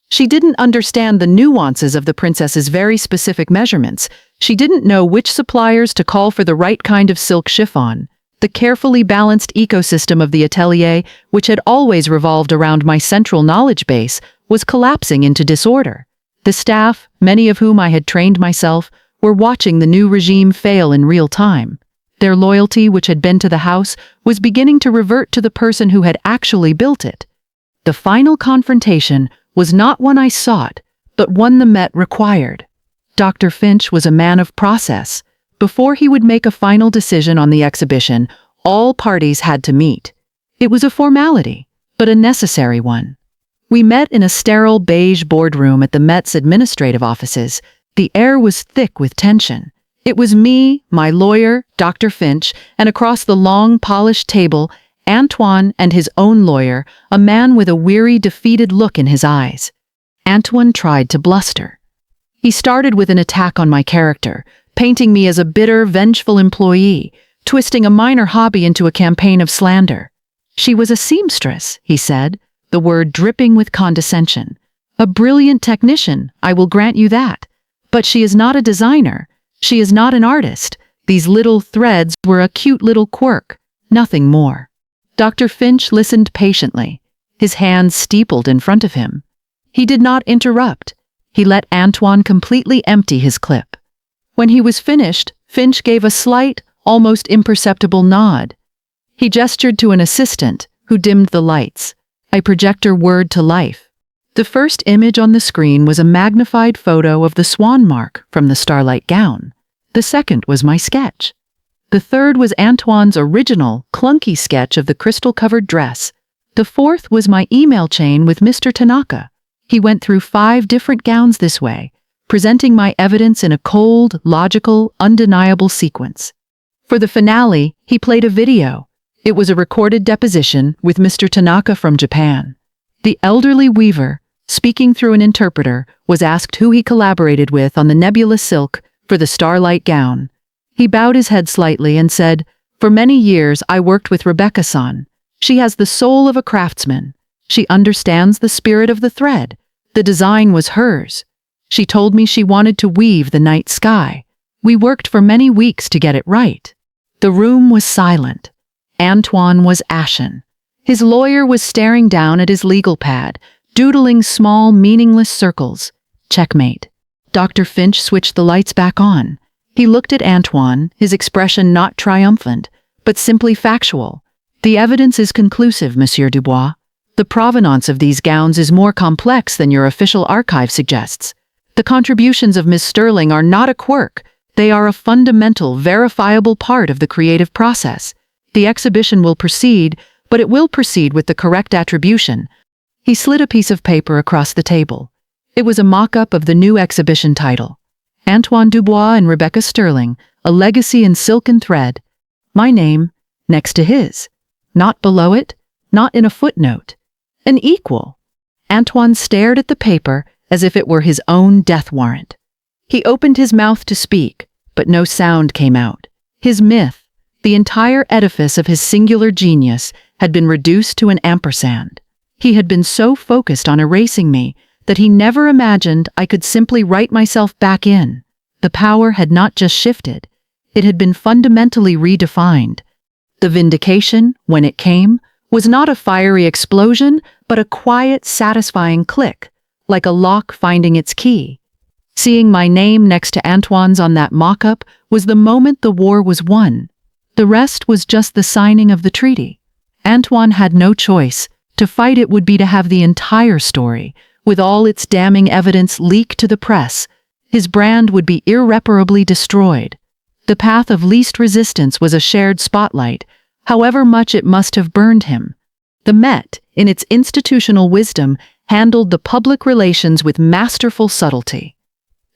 She didn't understand the nuances of the princess's very specific measurements. She didn't know which suppliers to call for the right kind of silk chiffon. The carefully balanced ecosystem of the atelier, which had always revolved around my central knowledge base, was collapsing into disorder. The staff, many of whom I had trained myself, were watching the new regime fail in real time. Their loyalty, which had been to the house, was beginning to revert to the person who had actually built it. The final confrontation was not one I sought, but one the Met required. Dr. Finch was a man of process. Before he would make a final decision on the exhibition, all parties had to meet. It was a formality, but a necessary one. We met in a sterile beige boardroom at the Met's administrative offices. The air was thick with tension. It was me, my lawyer, Dr. Finch, and across the long, polished table, Antoine and his own lawyer, a man with a weary, defeated look in his eyes. Antoine tried to bluster. He started with an attack on my character, painting me as a bitter, vengeful employee, twisting a minor hobby into a campaign of slander. She was a seamstress, he said, the word dripping with condescension. A brilliant technician, I will grant you that. But she is not a designer. She is not an artist. These little threads were a cute little quirk, nothing more. Dr. Finch listened patiently, his hands steepled in front of him. He did not interrupt. He let Antoine completely empty his clip. When he was finished, Finch gave a slight, almost imperceptible nod. He gestured to an assistant, who dimmed the lights. A projector whirred to life. The first image on the screen was a magnified photo of the swan mark from the starlight gown. The second was my sketch. The third was Antoine's original, clunky sketch of the crystal-covered dress. The fourth was my email chain with Mr. Tanaka. He went through 5 different gowns this way, presenting my evidence in a cold, logical, undeniable sequence. For the finale, he played a video. It was a recorded deposition with Mr. Tanaka from Japan. The elderly weaver, speaking through an interpreter, was asked who he collaborated with on the nebulous silk for the starlight gown. He bowed his head slightly and said, "For many years I worked with Rebecca-san. She has the soul of a craftsman. She understands the spirit of the thread. The design was hers. She told me she wanted to weave the night sky. We worked for many weeks to get it right." The room was silent. Antoine was ashen. His lawyer was staring down at his legal pad, doodling small, meaningless circles. Checkmate. Dr. Finch switched the lights back on. He looked at Antoine, his expression not triumphant, but simply factual. "The evidence is conclusive, Monsieur Dubois. The provenance of these gowns is more complex than your official archive suggests. The contributions of Miss Sterling are not a quirk. They are a fundamental, verifiable part of the creative process. The exhibition will proceed, but it will proceed with the correct attribution." He slid a piece of paper across the table. It was a mock-up of the new exhibition title. Antoine Dubois and Rebecca Sterling, A Legacy in Silk and Thread. My name, next to his. Not below it, not in a footnote. An equal. Antoine stared at the paper as if it were his own death warrant. He opened his mouth to speak, but no sound came out. His myth, the entire edifice of his singular genius, had been reduced to an ampersand. He had been so focused on erasing me that he never imagined I could simply write myself back in. The power had not just shifted, it had been fundamentally redefined. The vindication, when it came, was not a fiery explosion, but a quiet, satisfying click, like a lock finding its key. Seeing my name next to Antoine's on that mock-up was the moment the war was won. The rest was just the signing of the treaty. Antoine had no choice. To fight it would be to have the entire story, with all its damning evidence, leak to the press. His brand would be irreparably destroyed. The path of least resistance was a shared spotlight, however much it must have burned him. The Met, in its institutional wisdom, handled the public relations with masterful subtlety.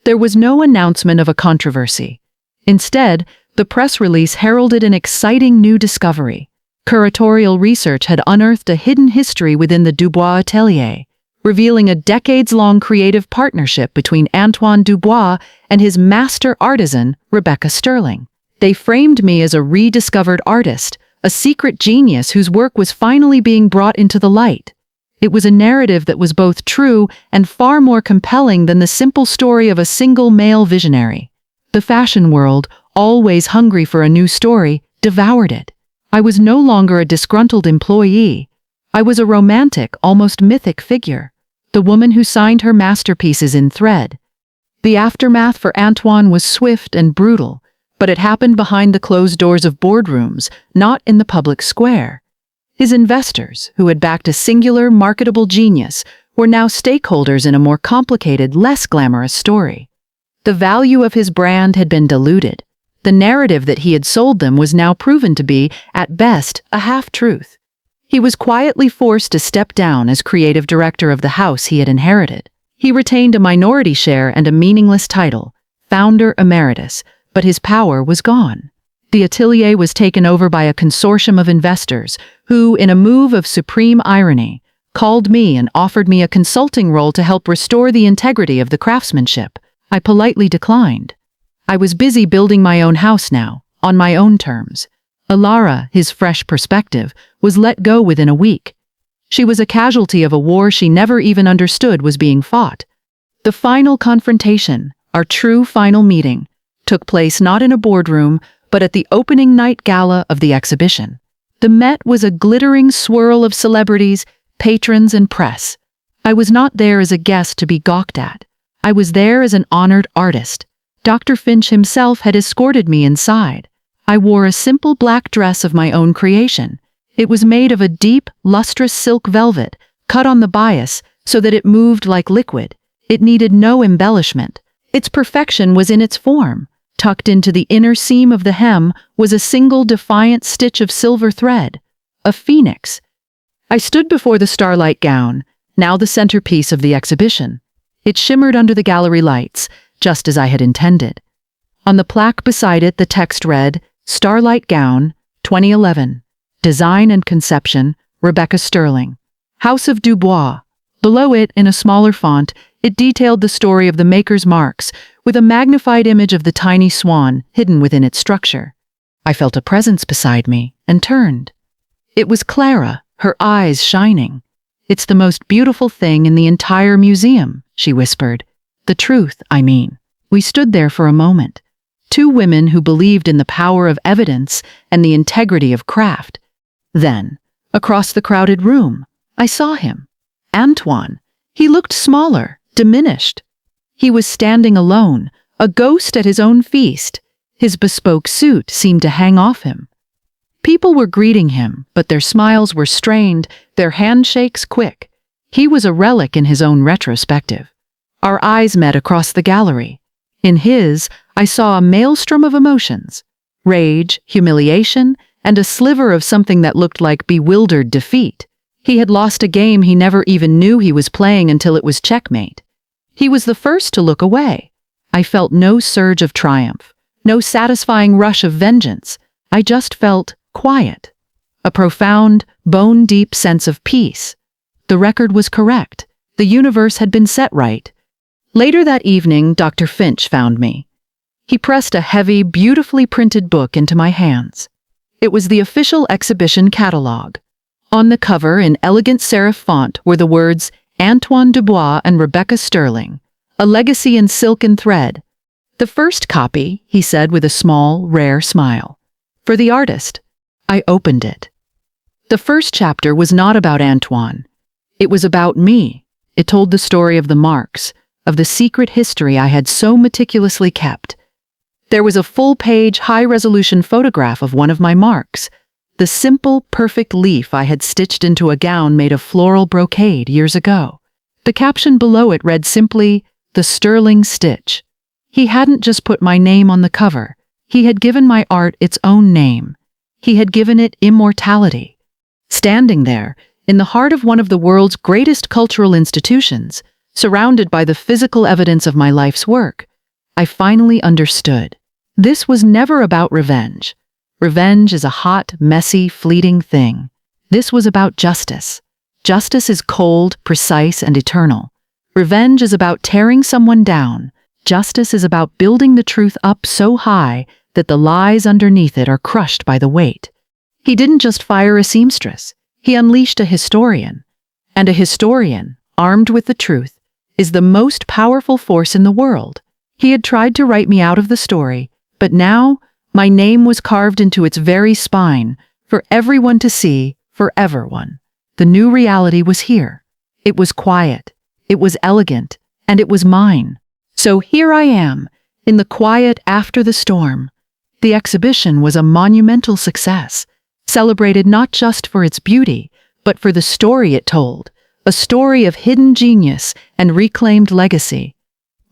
There was no announcement of a controversy. Instead, the press release heralded an exciting new discovery. Curatorial research had unearthed a hidden history within the Dubois atelier, revealing a decades-long creative partnership between Antoine Dubois and his master artisan, Rebecca Sterling. They framed me as a rediscovered artist, a secret genius whose work was finally being brought into the light. It was a narrative that was both true and far more compelling than the simple story of a single male visionary. The fashion world, always hungry for a new story, devoured it. I was no longer a disgruntled employee. I was a romantic, almost mythic figure, the woman who signed her masterpieces in thread. The aftermath for Antoine was swift and brutal, but it happened behind the closed doors of boardrooms, not in the public square. His investors, who had backed a singular, marketable genius, were now stakeholders in a more complicated, less glamorous story. The value of his brand had been diluted. The narrative that he had sold them was now proven to be, at best, a half-truth. He was quietly forced to step down as creative director of the house he had inherited. He retained a minority share and a meaningless title, founder emeritus, but his power was gone. The atelier was taken over by a consortium of investors who, in a move of supreme irony, called me and offered me a consulting role to help restore the integrity of the craftsmanship. I politely declined. I was busy building my own house now, on my own terms. Alara, his fresh perspective, was let go within a week. She was a casualty of a war she never even understood was being fought. The final confrontation, our true final meeting, took place not in a boardroom, but at the opening night gala of the exhibition. The Met was a glittering swirl of celebrities, patrons, and press. I was not there as a guest to be gawked at. I was there as an honored artist. Dr. Finch himself had escorted me inside. I wore a simple black dress of my own creation. It was made of a deep, lustrous silk velvet, cut on the bias so that it moved like liquid. It needed no embellishment. Its perfection was in its form. Tucked into the inner seam of the hem was a single defiant stitch of silver thread, a phoenix. I stood before the starlight gown, now the centerpiece of the exhibition. It shimmered under the gallery lights, just as I had intended. On the plaque beside it, the text read, "Starlight Gown, 2011. Design and Conception, Rebecca Sterling. House of Dubois." Below it, in a smaller font, it detailed the story of the maker's marks, with a magnified image of the tiny swan hidden within its structure. I felt a presence beside me and turned. It was Clara, her eyes shining. "It's the most beautiful thing in the entire museum," she whispered. "The truth, I mean." We stood there for a moment. Two women who believed in the power of evidence and the integrity of craft. Then, across the crowded room, I saw him. Antoine. He looked smaller, diminished. He was standing alone, a ghost at his own feast. His bespoke suit seemed to hang off him. People were greeting him, but their smiles were strained, their handshakes quick. He was a relic in his own retrospective. Our eyes met across the gallery. In his, I saw a maelstrom of emotions: rage, humiliation, and a sliver of something that looked like bewildered defeat. He had lost a game he never even knew he was playing until it was checkmate. He was the first to look away. I felt no surge of triumph, no satisfying rush of vengeance. I just felt quiet. A profound, bone-deep sense of peace. The record was correct. The universe had been set right. Later that evening, Dr. Finch found me. He pressed a heavy, beautifully printed book into my hands. It was the official exhibition catalog. On the cover, in elegant serif font, were the words "Antoine Dubois and Rebecca Sterling, a legacy in silk and thread." "The first copy," he said with a small, rare smile. "For the artist." I opened it. The first chapter was not about Antoine. It was about me. It told the story of the marks, of the secret history I had so meticulously kept. There was a full-page, high-resolution photograph of one of my marks, the simple, perfect leaf I had stitched into a gown made of floral brocade years ago. The caption below it read simply, "The Sterling Stitch." He hadn't just put my name on the cover. He had given my art its own name. He had given it immortality. Standing there, in the heart of one of the world's greatest cultural institutions, surrounded by the physical evidence of my life's work, I finally understood. This was never about revenge. Revenge is a hot, messy, fleeting thing. This was about justice. Justice is cold, precise, and eternal. Revenge is about tearing someone down. Justice is about building the truth up so high that the lies underneath it are crushed by the weight. He didn't just fire a seamstress. He unleashed a historian. And a historian, armed with the truth, is the most powerful force in the world. He had tried to write me out of the story, but now my name was carved into its very spine, for everyone to see, for everyone. The new reality was here. It was quiet, it was elegant, and it was mine. So here I am, in the quiet after the storm. The exhibition was a monumental success, celebrated not just for its beauty, but for the story it told, a story of hidden genius and reclaimed legacy.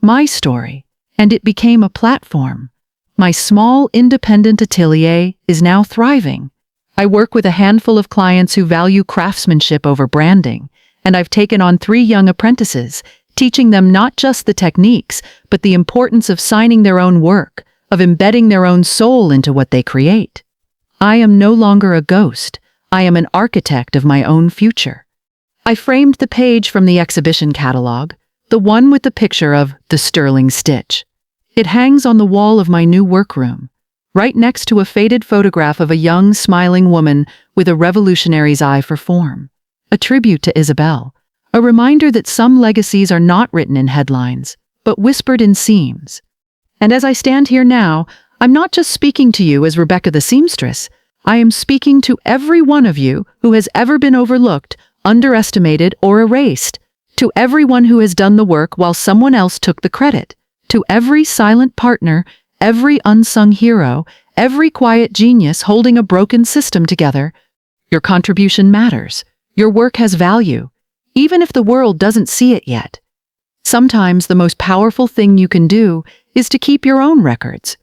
My story, and it became a platform. My small, independent atelier is now thriving. I work with a handful of clients who value craftsmanship over branding, and I've taken on 3 young apprentices, teaching them not just the techniques, but the importance of signing their own work, of embedding their own soul into what they create. I am no longer a ghost. I am an architect of my own future. I framed the page from the exhibition catalog, the one with the picture of the sterling stitch. It hangs on the wall of my new workroom, right next to a faded photograph of a young, smiling woman with a revolutionary's eye for form. A tribute to Isabel, a reminder that some legacies are not written in headlines, but whispered in seams. And as I stand here now, I'm not just speaking to you as Rebecca the seamstress. I am speaking to every one of you who has ever been overlooked, underestimated, or erased. To everyone who has done the work while someone else took the credit. To every silent partner, every unsung hero, every quiet genius holding a broken system together. Your contribution matters. Your work has value, even if the world doesn't see it yet. Sometimes the most powerful thing you can do is to keep your own records,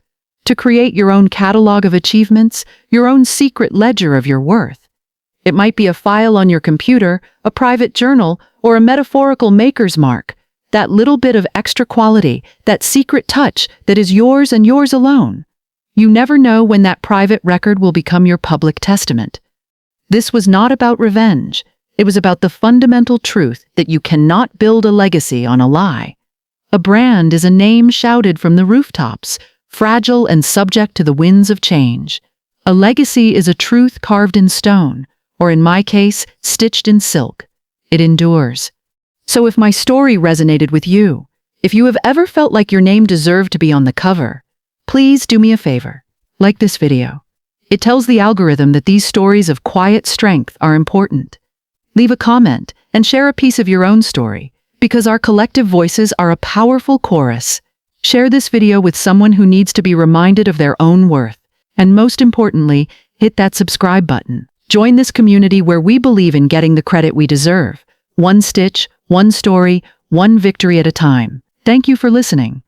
to create your own catalog of achievements, your own secret ledger of your worth. It might be a file on your computer, a private journal, or a metaphorical maker's mark, that little bit of extra quality, that secret touch that is yours and yours alone. You never know when that private record will become your public testament. This was not about revenge. It was about the fundamental truth that you cannot build a legacy on a lie. A brand is a name shouted from the rooftops, fragile and subject to the winds of change. A legacy is a truth carved in stone, or in my case, stitched in silk. It endures. So if my story resonated with you, if you have ever felt like your name deserved to be on the cover, please do me a favor. Like this video. It tells the algorithm that these stories of quiet strength are important. Leave a comment and share a piece of your own story, because our collective voices are a powerful chorus. Share this video with someone who needs to be reminded of their own worth. And most importantly, hit that subscribe button. Join this community where we believe in getting the credit we deserve. One stitch, one story, one victory at a time. Thank you for listening.